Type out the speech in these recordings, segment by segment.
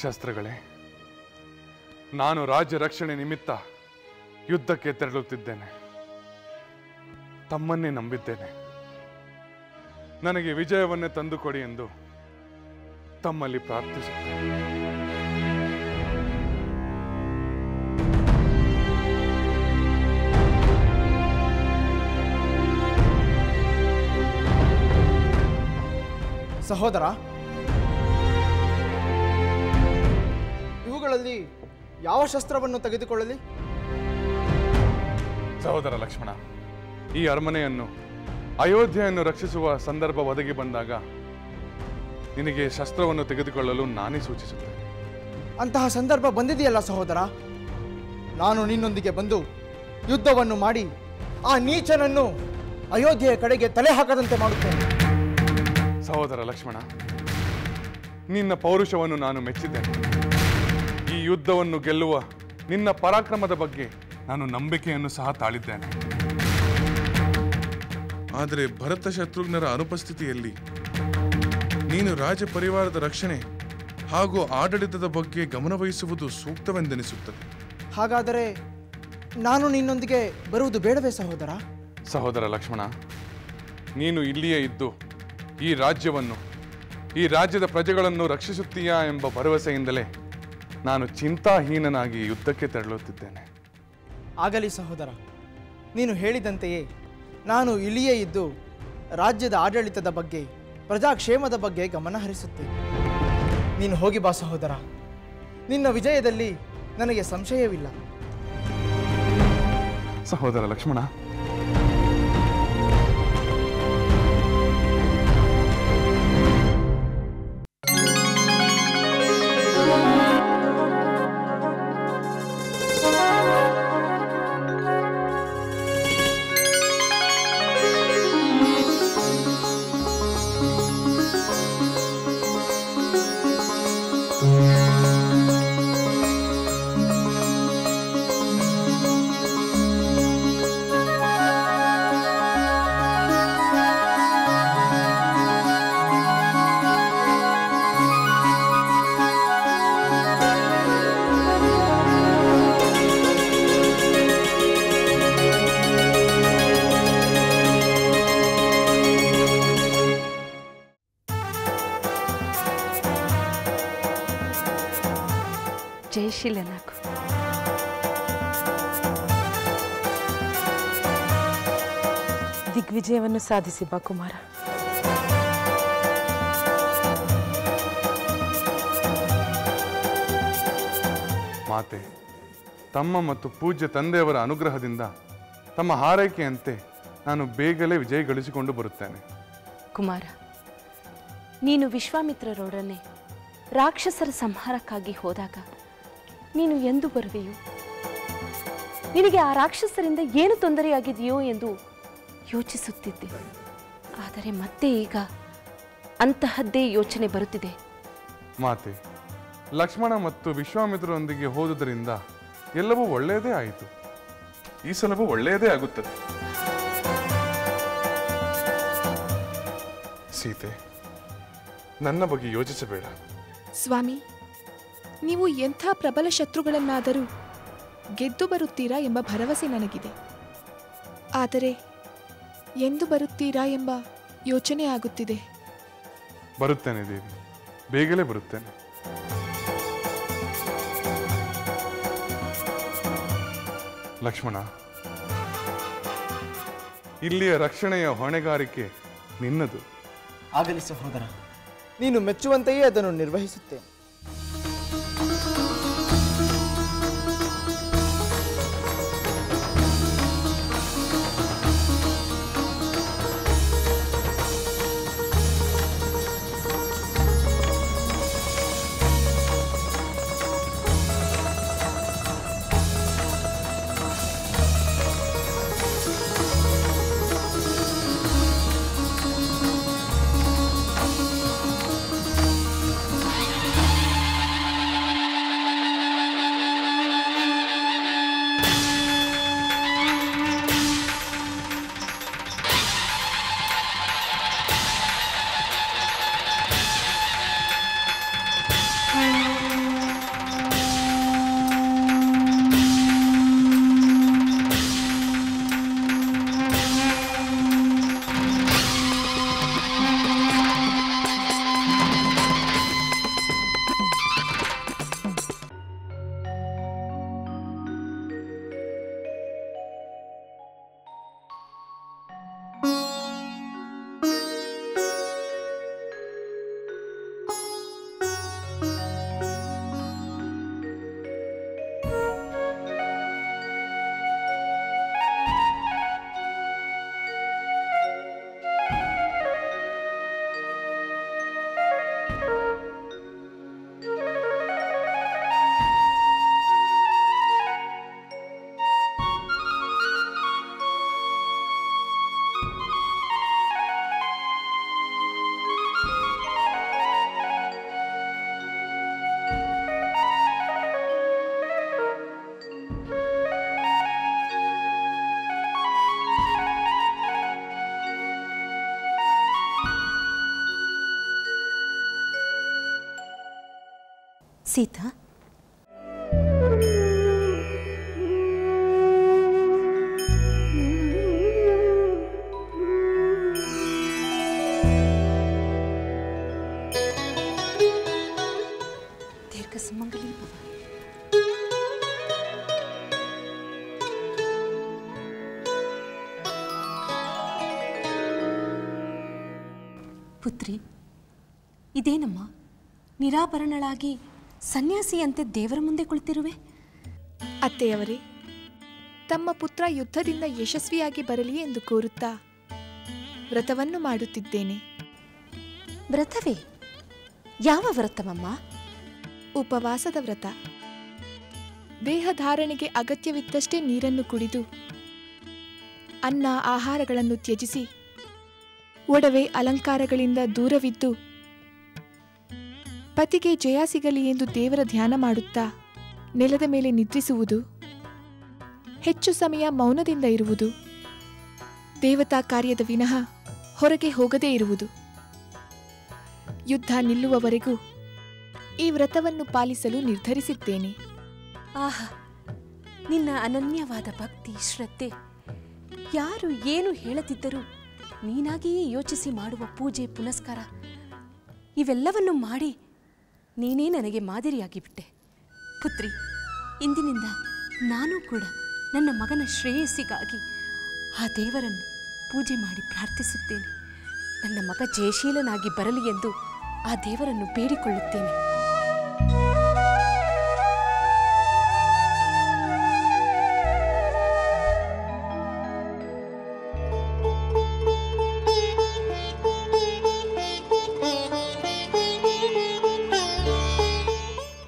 ಶಸ್ತ್ರಗಳೇ, ನಾನು ರಾಜ್ಯ ರಕ್ಷಣೆ ನಿಮಿತ್ತ ಯುದ್ಧಕ್ಕೆ ತೆರಳುತ್ತಿದ್ದೇನೆ. ತಮ್ಮನ್ನೇ ನಂಬಿದ್ದೇನೆ. ನನಗೆ ವಿಜಯವನ್ನೇ ತಂದುಕೊಡಿ ಎಂದು ತಮ್ಮಲ್ಲಿ ಪ್ರಾರ್ಥಿಸುತ್ತೇನೆ. ಸಹೋದರ, ಇವುಗಳಲ್ಲಿ ಯಾವ ಶಸ್ತ್ರವನ್ನು ತೆಗೆದುಕೊಳ್ಳಲಿ? ಸಹೋದರ ಲಕ್ಷ್ಮಣ, ಈ ಅರಮನೆಯನ್ನು, ಅಯೋಧ್ಯೆಯನ್ನು ರಕ್ಷಿಸುವ ಸಂದರ್ಭ ಒದಗಿ ಬಂದಾಗ ನಿನಗೆ ಶಸ್ತ್ರವನ್ನು ತೆಗೆದುಕೊಳ್ಳಲು ನಾನೇ ಸೂಚಿಸುತ್ತೇನೆ. ಅಂತಹ ಸಂದರ್ಭ ಬಂದಿದೆಯಲ್ಲ ಸಹೋದರ. ನಾನು ನಿನ್ನೊಂದಿಗೆ ಬಂದು ಯುದ್ಧವನ್ನು ಮಾಡಿ ಆ ನೀಚನನ್ನು ಅಯೋಧ್ಯೆಯ ಕಡೆಗೆ ತಲೆ ಹಾಕದಂತೆ ಮಾಡುತ್ತೇನೆ. ಸಹೋದರ ಲಕ್ಷ್ಮಣ, ನಿನ್ನ ಪೌರುಷವನ್ನು ನಾನು ಮೆಚ್ಚಿದ್ದೇನೆ. ಈ ಯುದ್ಧವನ್ನು ಗೆಲ್ಲುವ ನಿನ್ನ ಪರಾಕ್ರಮದ ಬಗ್ಗೆ ನಾನು ನಂಬಿಕೆಯನ್ನು ಸಹ ತಾಳಿದ್ದೇನೆ. ಆದರೆ ಭರತ ಶತ್ರುಘ್ನರ ಅನುಪಸ್ಥಿತಿಯಲ್ಲಿ ನೀನು ರಾಜ ಪರಿವಾರದ ರಕ್ಷಣೆ ಹಾಗೂ ಆಡಳಿತದ ಬಗ್ಗೆ ಗಮನವಹಿಸುವುದು ಸೂಕ್ತವೆಂದೆನಿಸುತ್ತದೆ. ಹಾಗಾದರೆ ನಾನು ನಿನ್ನೊಂದಿಗೆ ಬರುವುದು ಬೇಡವೇ ಸಹೋದರ? ಸಹೋದರ ಲಕ್ಷ್ಮಣ, ನೀನು ಇಲ್ಲಿಯೇ ಇದ್ದು ಈ ರಾಜ್ಯವನ್ನು, ಈ ರಾಜ್ಯದ ಪ್ರಜೆಗಳನ್ನು ರಕ್ಷಿಸುತ್ತೀಯಾ ಎಂಬ ಭರವಸೆಯಿಂದಲೇ ನಾನು ಚಿಂತಾಹೀನನಾಗಿ ಯುದ್ಧಕ್ಕೆ ತೆರಳುತ್ತಿದ್ದೇನೆ. ಆಗಲಿ ಸಹೋದರ, ನೀನು ಹೇಳಿದಂತೆಯೇ ನಾನು ಇಲ್ಲಿಯೇ ಇದ್ದು ರಾಜ್ಯದ ಆಡಳಿತದ ಬಗ್ಗೆ, ಪ್ರಜಾಕ್ಷೇಮದ ಬಗ್ಗೆ ಗಮನ ಹರಿಸುತ್ತೇನೆ. ನೀನು ಹೋಗಿ ಬಾ ಸಹೋದರ. ನಿನ್ನ ವಿಜಯದಲ್ಲಿ ನನಗೆ ಸಂಶಯವಿಲ್ಲ. ಸಹೋದರ ಲಕ್ಷ್ಮಣ, ಜಯಶೀಲನಾಗು. ದಿಗ್ವಿಜಯವನ್ನು ಸಾಧಿಸಿ ಬಾ ಕುಮಾರ. ಮಾತೆ, ತಮ್ಮ ಮತ್ತು ಪೂಜ್ಯ ತಂದೆಯವರ ಅನುಗ್ರಹದಿಂದ ತಮ್ಮ ಹಾರೈಕೆಯಂತೆ ನಾನು ಬೇಗನೆ ವಿಜಯ ಗಳಿಸಿಕೊಂಡು ಬರುತ್ತೇನೆ. ಕುಮಾರ, ನೀನು ವಿಶ್ವಾಮಿತ್ರರೊಡನೆ ರಾಕ್ಷಸರ ಸಂಹಾರಕ್ಕಾಗಿ ಹೋದಾಗ ನೀನು ಎಂದು ಬರುವೆಯೋ? ನಿನಗೆ ಆ ರಾಕ್ಷಸರಿಂದ ಏನು ತೊಂದರೆಯಾಗಿದೆಯೋ ಎಂದು ಯೋಚಿಸುತ್ತಿದ್ದೆ. ಆದರೆ ಮತ್ತೆ ಈಗ ಅಂತಹದ್ದೇ ಯೋಚನೆ ಬರುತ್ತಿದೆ. ಮಾತೆ, ಲಕ್ಷ್ಮಣ ಮತ್ತು ವಿಶ್ವಾಮಿತ್ರರೊಂದಿಗೆ ಹೋದುದರಿಂದ ಎಲ್ಲವೂ ಒಳ್ಳೆಯದೇ ಆಯಿತು. ಈ ಸಲವೂ ಒಳ್ಳೆಯದೇ ಆಗುತ್ತದೆ. ಸೀತೆ, ನನ್ನ ಬಗ್ಗೆ ಯೋಚಿಸಬೇಡ. ಸ್ವಾಮಿ, ನೀವು ಎಂಥ ಪ್ರಬಲ ಶತ್ರುಗಳನ್ನಾದರೂ ಗೆದ್ದು ಬರುತ್ತೀರಾ ಎಂಬ ಭರವಸೆ ನನಗಿದೆ. ಆದರೆ ಎಂದು ಬರುತ್ತೀರಾ ಎಂಬ ಯೋಚನೆ ಆಗುತ್ತಿದೆ. ಬರುತ್ತೇನೆ ದೇವಿ, ಬೇಗನೆ ಬರುತ್ತೇನೆ. ಲಕ್ಷ್ಮಣ, ಇಲ್ಲಿಯ ರಕ್ಷಣೆಯ ಹೊಣೆಗಾರಿಕೆ ನಿನ್ನದು. ಆಗಲಿ ಸಹೋದರ, ನೀನು ಮೆಚ್ಚುವಂತೆಯೇ ಅದನ್ನು ನಿರ್ವಹಿಸುತ್ತೇನೆ. ಸೀತಾ, ದೀರ್ಘ ಸುಮಂಗಲಿ ಭವ. ಪುತ್ರಿ, ಇದೇನಮ್ಮ ನಿರಾಭರಣಳಾಗಿ ಸನ್ಯಾಸಿಯಂತೆ ದೇವರ ಮುಂದೆ ಕುಳಿತಿರುವೆ? ಅತ್ತೆಯವರೇ, ತಮ್ಮ ಪುತ್ರ ಯುದ್ಧದಿಂದ ಯಶಸ್ವಿಯಾಗಿ ಬರಲಿ ಎಂದು ಕೋರುತ್ತಾ ವ್ರತವನ್ನು ಮಾಡುತ್ತಿದ್ದೇನೆ. ವ್ರತವೇ? ಯಾವ ವ್ರತವಮ್ಮ? ಉಪವಾಸದ ವ್ರತ. ದೇಹಧಾರಣೆಗೆ ಅಗತ್ಯವಿದ್ದಷ್ಟೇ ನೀರನ್ನು ಕುಡಿದು ಅನ್ನ ಆಹಾರಗಳನ್ನು ತ್ಯಜಿಸಿ ಒಡವೆ ಅಲಂಕಾರಗಳಿಂದ ದೂರವಿದ್ದು ಪತಿಗೆ ಜಯ ಸಿಗಲಿ ಎಂದು ದೇವರ ಧ್ಯಾನ ಮಾಡುತ್ತಾ ನೆಲದ ಮೇಲೆ ನಿದ್ರಿಸುವುದು, ಹೆಚ್ಚು ಸಮಯ ಮೌನದಿಂದ ಇರುವುದು, ದೇವತಾ ಕಾರ್ಯದ ವಿನಃ ಹೊರಗೆ ಹೋಗದೇ ಇರುವುದು. ಯುದ್ಧ ನಿಲ್ಲುವವರೆಗೂ ಈ ವ್ರತವನ್ನು ಪಾಲಿಸಲು ನಿರ್ಧರಿಸಿದ್ದೇನೆ. ಆಹಾ, ನಿನ್ನ ಅನನ್ಯವಾದ ಭಕ್ತಿ ಶ್ರದ್ಧೆ ಯಾರು ಏನು ಹೇಳದಿದ್ದರೂ ನೀನಾಗಿಯೇ ಯೋಚಿಸಿ ಮಾಡುವ ಪೂಜೆ ಪುನಸ್ಕಾರ ಇವೆಲ್ಲವನ್ನು ಮಾಡಿ ನೀನೇ ನನಗೆ ಮಾದರಿಯಾಗಿ ಬಿಟ್ಟೆ. ಪುತ್ರಿ, ಇಂದಿನಿಂದ ನಾನು ಕೂಡ ನನ್ನ ಮಗನ ಶ್ರೇಯಸ್ಸಿಗಾಗಿ ಆ ದೇವರನ್ನು ಪೂಜೆ ಮಾಡಿ ಪ್ರಾರ್ಥಿಸುತ್ತೇನೆ. ನನ್ನ ಮಗ ಜಯಶೀಲನಾಗಿ ಬರಲಿ ಎಂದು ಆ ದೇವರನ್ನು ಬೇಡಿಕೊಳ್ಳುತ್ತೇನೆ.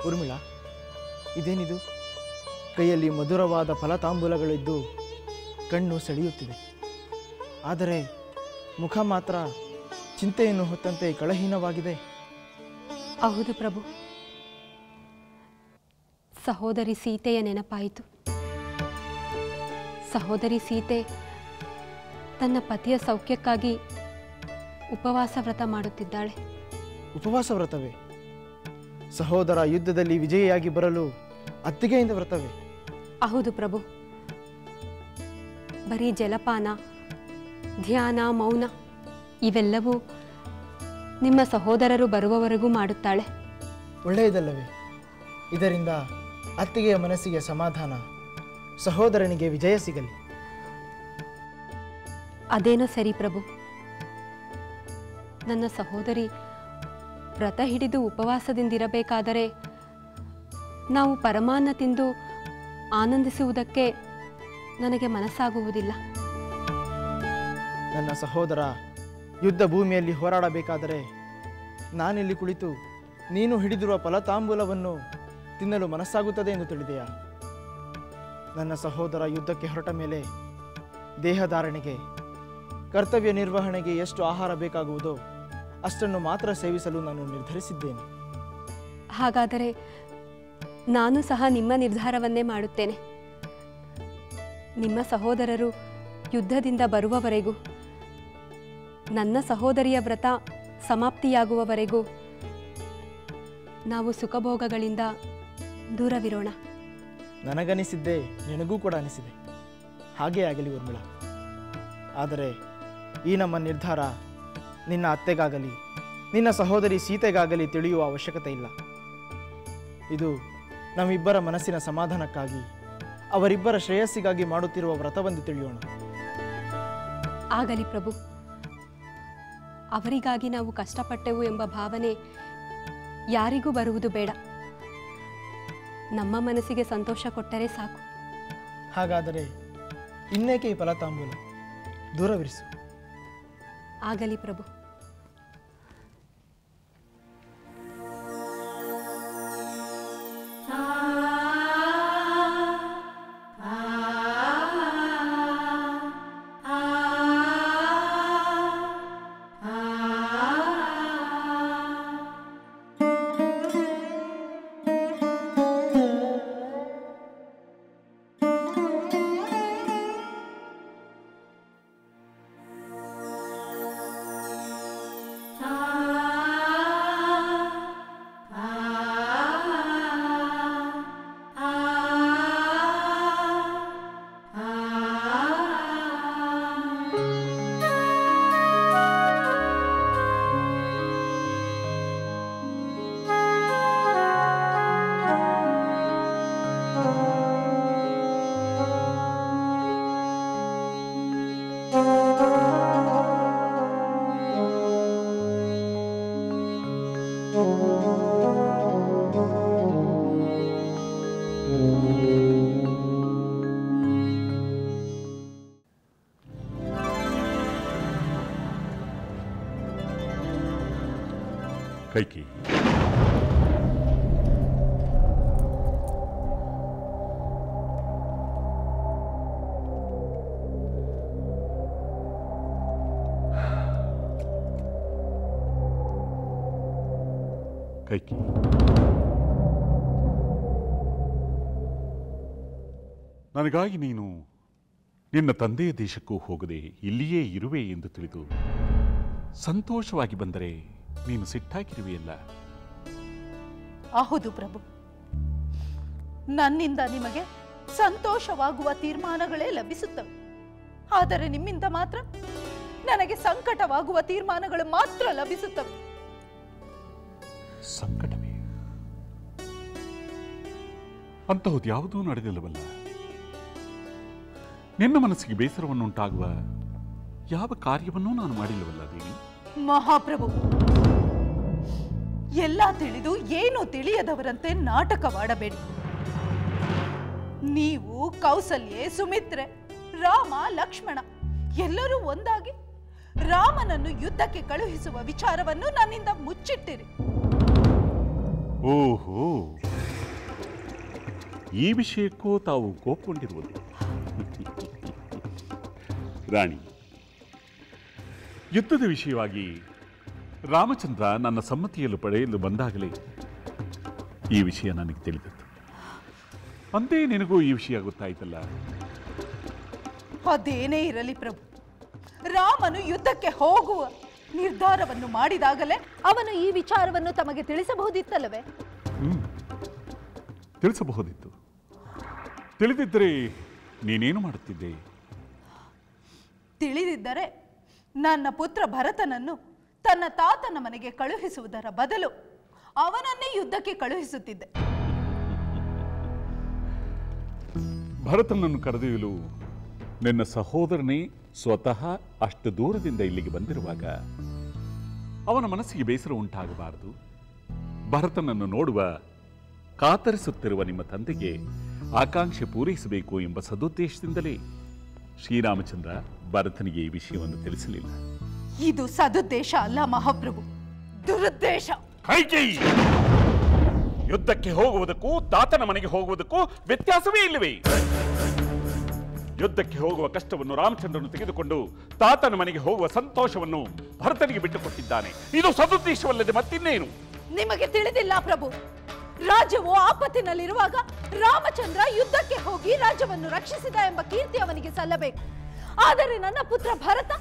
ಊರ್ಮಿಳಾ, ಇದೇನಿದು? ಕೈಯಲ್ಲಿ ಮಧುರವಾದ ಫಲತಾಂಬೂಲಗಳಿದ್ದು ಕಣ್ಣು ಸೆಳೆಯುತ್ತಿದೆ. ಆದರೆ ಮುಖ ಮಾತ್ರ ಚಿಂತೆಯನ್ನು ಹೊತ್ತಂತೆ ಕಳಹೀನವಾಗಿದೆ. ಹೌದು ಪ್ರಭು, ಸಹೋದರಿ ಸೀತೆಯ ನೆನಪಾಯಿತು. ಸಹೋದರಿ ಸೀತೆ ತನ್ನ ಪತಿಯ ಸೌಖ್ಯಕ್ಕಾಗಿ ಉಪವಾಸ ವ್ರತ ಮಾಡುತ್ತಿದ್ದಾಳೆ. ಉಪವಾಸ ವ್ರತವೇ? ಸಹೋದರ ಯುದ್ಧದಲ್ಲಿ ವಿಜಯಿಯಾಗಿ ಬರಲು ಅತ್ತಿಗೆಯಿಂದ ವ್ರತವೇ? ಹೌದು ಪ್ರಭು. ಬರೀ ಜಲಪಾನ, ಧ್ಯಾನ, ಮೌನ ಇವೆಲ್ಲವೂ ನಿಮ್ಮ ಸಹೋದರರು ಬರುವವರೆಗೂ ಮಾಡುತ್ತಾಳೆ. ಒಳ್ಳೆಯದಲ್ಲವೇ? ಇದರಿಂದ ಅತ್ತಿಗೆಯ ಮನಸ್ಸಿಗೆ ಸಮಾಧಾನ, ಸಹೋದರನಿಗೆ ವಿಜಯ ಸಿಗಲಿ. ಅದೇನೋ ಸರಿ ಪ್ರಭು. ನನ್ನ ಸಹೋದರಿ ವ್ರತ ಹಿಡಿದು ಉಪವಾಸದಿಂದಿರಬೇಕಾದರೆ ನಾವು ಪರಮಾನ್ನ ತಿಂದು ಆನಂದಿಸುವುದಕ್ಕೆ ನನಗೆ ಮನಸ್ಸಾಗುವುದಿಲ್ಲ. ನನ್ನ ಸಹೋದರ ಯುದ್ಧ ಭೂಮಿಯಲ್ಲಿ ಹೋರಾಡಬೇಕಾದರೆ ನಾನಿಲ್ಲಿ ಕುಳಿತು ನೀನು ಹಿಡಿದಿರುವ ಫಲತಾಂಬೂಲವನ್ನು ತಿನ್ನಲು ಮನಸ್ಸಾಗುತ್ತದೆ ಎಂದು ತಿಳಿದೆಯಾ? ನನ್ನ ಸಹೋದರ ಯುದ್ಧಕ್ಕೆ ಹೊರಟ ಮೇಲೆ ದೇಹಧಾರಣೆಗೆ, ಕರ್ತವ್ಯ ನಿರ್ವಹಣೆಗೆ ಎಷ್ಟು ಆಹಾರ ಬೇಕಾಗುವುದೋ ಅಷ್ಟನ್ನು ಮಾತ್ರ ಸೇವಿಸಲು ನಾನು ನಿರ್ಧರಿಸಿದ್ದೇನೆ. ಹಾಗಾದರೆ ನಾನು ಸಹ ನಿಮ್ಮ ನಿರ್ಧಾರವನ್ನೇ ಮಾಡುತ್ತೇನೆ. ನಿಮ್ಮ ಸಹೋದರರು ಯುದ್ಧದಿಂದ ಬರುವವರೆಗೂ, ನನ್ನ ಸಹೋದರಿಯ ವ್ರತ ಸಮಾಪ್ತಿಯಾಗುವವರೆಗೂ ನಾವು ಸುಖಭೋಗಗಳಿಂದ ದೂರವಿರೋಣ. ನನಗನಿಸಿದ್ದೇ ನಿನಗೂ ಕೂಡ ಅನಿಸಿದೆ. ಹಾಗೇ ಆಗಲಿ ಊರ್ಮಿಳಾ. ಆದರೆ ಈ ನಮ್ಮ ನಿರ್ಧಾರ ನಿನ್ನ ಅತ್ತೆಗಾಗಲಿ ನಿನ್ನ ಸಹೋದರಿ ಸೀತೆಗಾಗಲಿ ತಿಳಿಯುವ ಅವಶ್ಯಕತೆ ಇಲ್ಲ. ಇದು ನಮ್ಮಿಬ್ಬರ ಮನಸ್ಸಿನ ಸಮಾಧಾನಕ್ಕಾಗಿ, ಅವರಿಬ್ಬರ ಶ್ರೇಯಸ್ಸಿಗಾಗಿ ಮಾಡುತ್ತಿರುವ ವ್ರತವೆಂದು ತಿಳಿಯೋಣ. ಆಗಲಿ ಪ್ರಭು. ಅವರಿಗಾಗಿ ನಾವು ಕಷ್ಟಪಟ್ಟೆವು ಎಂಬ ಭಾವನೆ ಯಾರಿಗೂ ಬರುವುದು ಬೇಡ. ನಮ್ಮ ಮನಸ್ಸಿಗೆ ಸಂತೋಷ ಕೊಟ್ಟರೆ ಸಾಕು. ಹಾಗಾದರೆ ಇನ್ನೇಕೆ ಈ ಫಲತಾಂಬೂಲ? ದೂರವಿರಿಸು. ಆಗಲಿ ಪ್ರಭು. ಕೈಕೇಯಿ, ಕೈಕೇಯಿ, ನನಗಾಗಿ ನೀನು ನಿನ್ನ ತಂದೆಯ ದೇಶಕ್ಕೂ ಹೋಗದೆ ಇಲ್ಲಿಯೇ ಇರುವೆ ಎಂದು ತಿಳಿದು ಸಂತೋಷವಾಗಿ ಬಂದರೆ ನೀನು ಸಿಟ್ಟಾಗಿರುವೆಯಲ್ಲ. ಹೌದು ಪ್ರಭು, ನನ್ನಿಂದ ನಿಮಗೆ ಸಂತೋಷವಾಗುವ ತೀರ್ಮಾನಗಳೇ ಲಭಿಸುತ್ತವೆ. ಆದರೆ ನಿಮ್ಮಿಂದ ಮಾತ್ರ ನನಗೆ ಸಂಕಟವಾಗುವ ತೀರ್ಮಾನಗಳು ಮಾತ್ರ ಲಭಿಸುತ್ತವೆ. ಸಂಕಟವೇ? ಅಂತಹುದು ಯಾವುದೂ ನಡೆದಿಲ್ಲವಲ್ಲ. ನಿನ್ನ ಮನಸ್ಸಿಗೆ ಬೇಸರವನ್ನುಂಟಾಗುವ ಯಾವ ಕಾರ್ಯವನ್ನೂ ನಾನು ಮಾಡಿಲ್ಲವಲ್ಲ ದೇವಿ. ಮಹಾಪ್ರಭು, ಎಲ್ಲ ತಿಳಿದು ಏನು ತಿಳಿಯದವರಂತೆ ನಾಟಕವಾಡಬೇಡಿ. ನೀವು ಕೌಸಲ್ಯೆ, ಸುಮಿತ್ರೆ, ರಾಮ, ಲಕ್ಷ್ಮಣ ಎಲ್ಲರೂ ಒಂದಾಗಿ ರಾಮನನ್ನು ಯುದ್ಧಕ್ಕೆ ಕಳುಹಿಸುವ ವಿಚಾರವನ್ನು ನನ್ನಿಂದ ಮುಚ್ಚಿಟ್ಟಿರಿ. ಓಹೋ, ಈ ವಿಷಯಕ್ಕೂ ತಾವು ಕೋಪಗೊಂಡಿರುವುದು. ರಾಣಿ, ಯುದ್ಧದ ವಿಷಯವಾಗಿ ರಾಮಚಂದ್ರ ನನ್ನ ಸಮ್ಮತಿಯನ್ನು ಪಡೆಯಲು ಬಂದಾಗಲೇ ಈ ವಿಷಯ ನನಗೆ ತಿಳಿದದ್ದು. ಅಂತೆಯೇ ನಿನಗೂ ಈ ವಿಷಯ ಗೊತ್ತಾಯ್ತಲ್ಲ. ಅದೇನೇ ಇರಲಿ ಪ್ರಭು, ರಾಮನು ಯುದ್ಧಕ್ಕೆ ಹೋಗುವ ನಿರ್ಧಾರವನ್ನು ಮಾಡಿದಾಗಲೇ ಅವನು ಈ ವಿಚಾರವನ್ನು ತಮಗೆ ತಿಳಿಸಬಹುದಿತ್ತಲ್ಲವೇ? ತಿಳಿಸಬಹುದಿತ್ತು. ತಿಳಿದಿದ್ದರೆ ನೀನೇನು ಮಾಡುತ್ತಿದ್ದೆ? ತಿಳಿದಿದ್ದರೆ ನನ್ನ ಪುತ್ರ ಭರತನನ್ನು ತನ್ನ ತಾತನ ಮನೆಗೆ ಕಳುಹಿಸುವುದರ ಬದಲು ಅವನನ್ನೇ ಯುದ್ಧಕ್ಕೆ ಕಳುಹಿಸುತ್ತಿದ್ದೆ. ಭರತನನ್ನು ಕರೆದೊಯ್ಯಲು ನಿನ್ನ ಸಹೋದರನೇ ಸ್ವತಃ ಅಷ್ಟು ದೂರದಿಂದ ಇಲ್ಲಿಗೆ ಬಂದಿರುವಾಗ ಅವನ ಮನಸ್ಸಿಗೆ ಬೇಸರ ಉಂಟಾಗಬಾರದು. ಭರತನನ್ನು ನೋಡುವ ಕಾತರಿಸುತ್ತಿರುವ ನಿಮ್ಮ ತಂದೆಗೆ ಆಕಾಂಕ್ಷೆ ಪೂರೈಸಬೇಕು ಎಂಬ ಸದುದ್ದೇಶದಿಂದಲೇ ಶ್ರೀರಾಮಚಂದ್ರ ಭರತನಿಗೆ ಈ ವಿಷಯವನ್ನು ತಿಳಿಸಲಿಲ್ಲ. ಇದು ಸದುದ್ದೇಶ ಅಲ್ಲ ಮಹಾಪ್ರಭು, ದುರುದ್ದೇಶ. ಕೈಕೇಯಿ, ಯುದ್ಧಕ್ಕೆ ಹೋಗುವುದಕ್ಕೂ ತಾತನ ಮನೆಗೆ ಹೋಗುವುದಕ್ಕೂ ವ್ಯತ್ಯಾಸವೇ ಇಲ್ಲವೇ? ಯುದ್ಧಕ್ಕೆ ಹೋಗುವ ಕಷ್ಟವನ್ನು ರಾಮಚಂದ್ರನು ತೆಗೆದುಕೊಂಡು ತಾತನ ಮನೆಗೆ ಹೋಗುವ ಸಂತೋಷವನ್ನು ಭರತನಿಗೆ ಬಿಟ್ಟುಕೊಟ್ಟಿದ್ದಾನೆ. ಇದು ಸದುದ್ದೇಶವಲ್ಲದೆ ಮತ್ತಿನ್ನೇನು? ನಿಮಗೆ ತಿಳಿದಿಲ್ಲ ಪ್ರಭು, ರಾಜ್ಯವು ಆಪತ್ತಿನಲ್ಲಿರುವಾಗ ರಾಮಚಂದ್ರ ಯುದ್ಧಕ್ಕೆ ಹೋಗಿ ರಾಜ್ಯವನ್ನು ರಕ್ಷಿಸಿದ ಎಂಬ ಕೀರ್ತಿ ಅವನಿಗೆ ಸಲ್ಲಬೇಕು. ಆದರೆ ನನ್ನ ಪುತ್ರ ಭರತ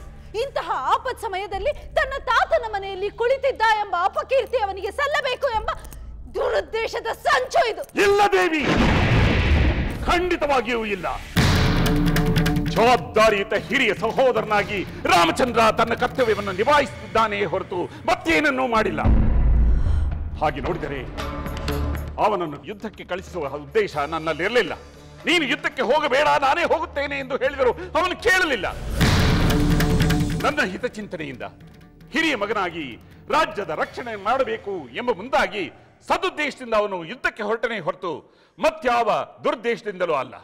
ಇಂತಹ ಆಪತ್ ಸಮಯದಲ್ಲಿ ತನ್ನ ತಾತನ ಮನೆಯಲ್ಲಿ ಕುಳಿತಿದ್ದ ಎಂಬ ಅಪಕೀರ್ತಿ ಅವನಿಗೆ ಸಲ್ಲಬೇಕು ಎಂಬ ದುರುದ್ದೇಶದ ಸಂಚು ಇದು. ಇಲ್ಲ ದೇವಿ, ಖಂಡಿತವಾಗಿಯೂ ಇಲ್ಲ. ಜವಾಬ್ದಾರಿಯುತ ಹಿರಿಯ ಸಹೋದರನಾಗಿ ರಾಮಚಂದ್ರ ತನ್ನ ಕರ್ತವ್ಯವನ್ನು ನಿಭಾಯಿಸುತ್ತಿದ್ದಾನೆಯೇ ಹೊರತು ಮತ್ತೇನನ್ನೂ ಮಾಡಿಲ್ಲ. ಹಾಗೆ ನೋಡಿದರೆ ಅವನನ್ನು ಯುದ್ಧಕ್ಕೆ ಕಳಿಸುವ ಉದ್ದೇಶ ನನ್ನಲ್ಲಿರಲಿಲ್ಲ. ನೀನು ಯುದ್ಧಕ್ಕೆ ಹೋಗಬೇಡ, ನಾನೇ ಹೋಗುತ್ತೇನೆ ಎಂದು ಹೇಳಿದರು ಅವನು ಕೇಳಲಿಲ್ಲ. ನನ್ನ ಹಿತಚಿಂತನೆಯಿಂದ ಹಿರಿಯ ಮಗನಾಗಿ ರಾಜ್ಯದ ರಕ್ಷಣೆ ಮಾಡಬೇಕು ಎಂಬ ಮುಂದಾಗಿ ಸದುದ್ದೇಶದಿಂದ ಅವನು ಯುದ್ಧಕ್ಕೆ ಹೊರಟನೇ ಹೊರತು ಮತ್ಯಾವ ದುರ್ದೇಶದಿಂದಲೂ ಅಲ್ಲ.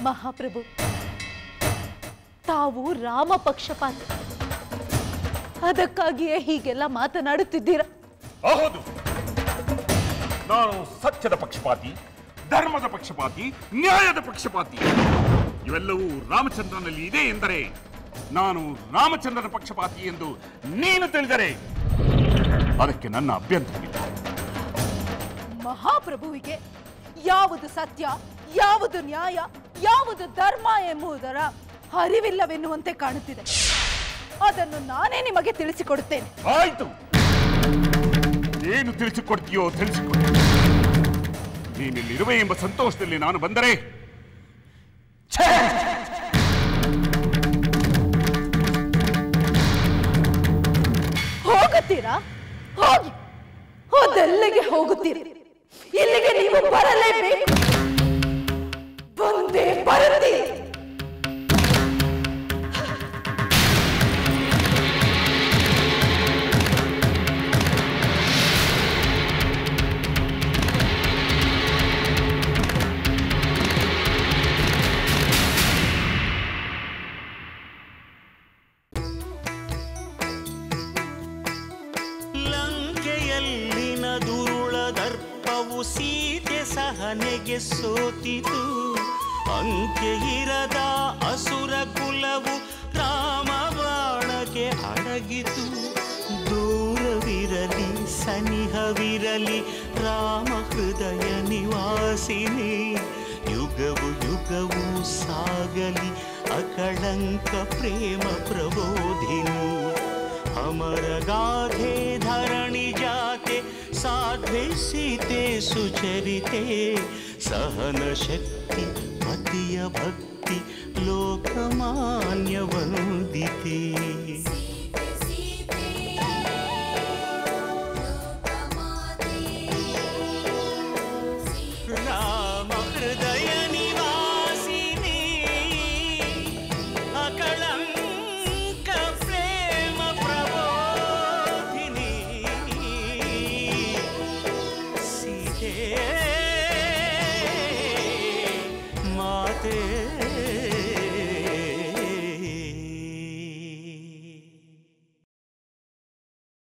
ಮಹಾಪ್ರಭು, ತಾವು ರಾಮ ಪಕ್ಷಪಾತಿ, ಅದಕ್ಕಾಗಿಯೇ ಹೀಗೆಲ್ಲ ಮಾತನಾಡುತ್ತಿದ್ದೀರಾ? ಹೌದು, ನಾನು ಸತ್ಯದ ಪಕ್ಷಪಾತಿ, ಧರ್ಮದ ಪಕ್ಷಪಾತಿ, ನ್ಯಾಯದ ಪಕ್ಷಪಾತಿ. ಇವೆಲ್ಲವೂ ರಾಮಚಂದ್ರನಲ್ಲಿ ಇದೆ ಎಂದರೆ ನಾನು ರಾಮಚಂದ್ರನ ಪಕ್ಷಪಾತಿ ಎಂದು ನೀನು ತಿಳಿದರೆ ಅದಕ್ಕೆ ನನ್ನ ಅಭ್ಯಂತರವಿಲ್ಲ. ಮಹಾಪ್ರಭುವಿಗೆ ಯಾವುದು ಸತ್ಯ, ಯಾವುದು ನ್ಯಾಯ, ಯಾವುದು ಧರ್ಮ ಎಂಬುದರ ಅರಿವಿಲ್ಲವೆನ್ನುವಂತೆ ಕಾಣುತ್ತಿದೆ. ಅದನ್ನು ನಾನೇ ನಿಮಗೆ ತಿಳಿಸಿಕೊಡುತ್ತೇನೆ. ಆಯ್ತು, ಏನು ತಿಳಿಸಿಕೊಡ್ತೀಯೋ ತಿಳಿಸಿಕೊಡು. ನೀನಿಲ್ಲಿರುವೆ ಎಂಬ ಸಂತೋಷದಲ್ಲಿ ನಾನು ಬಂದರೆ ಹೋಗುತ್ತೀರಾ? ಹೋಗಿ, ಹೋದೆಲ್ಲಿಗೆ ಹೋಗುತ್ತೀರಿ? ಇಲ್ಲಿಗೆ ನೀವು ಬರಲೇಬೇಕು. ಬಂದೇ ಬರುತ್ತೀರಿ. ಸೀತೆ ಸಹನೆಗೆ ಸೋತಿತು. ಅಂಕೆ ಇರದ ಅಸುರ ಕುಲವು ರಾಮ ಬಾಣಕ್ಕೆ ಅಡಗಿತು. ದೂರವಿರಲಿ ಸನಿಹವಿರಲಿ ರಾಮ ಹೃದಯ ನಿವಾಸಿನಿ. ಯುಗವು ಯುಗವು ಸಾಗಲಿ ಅಕಳಂಕ ಪ್ರೇಮ ಪ್ರಬೋಧಿನಿ. ಅಮರ ಗಾಧೆ ಧರಣಿ ಜಾತೆ ಸಾಧ್ವೆ ಸೀತೆ ಸುಚರಿತೆ. ಸಹನ ಶಕ್ತಿ ಪತಿಯ ಭಕ್ತಿ ಲೋಕಮಾನ್ಯ ವಂದಿತೆ.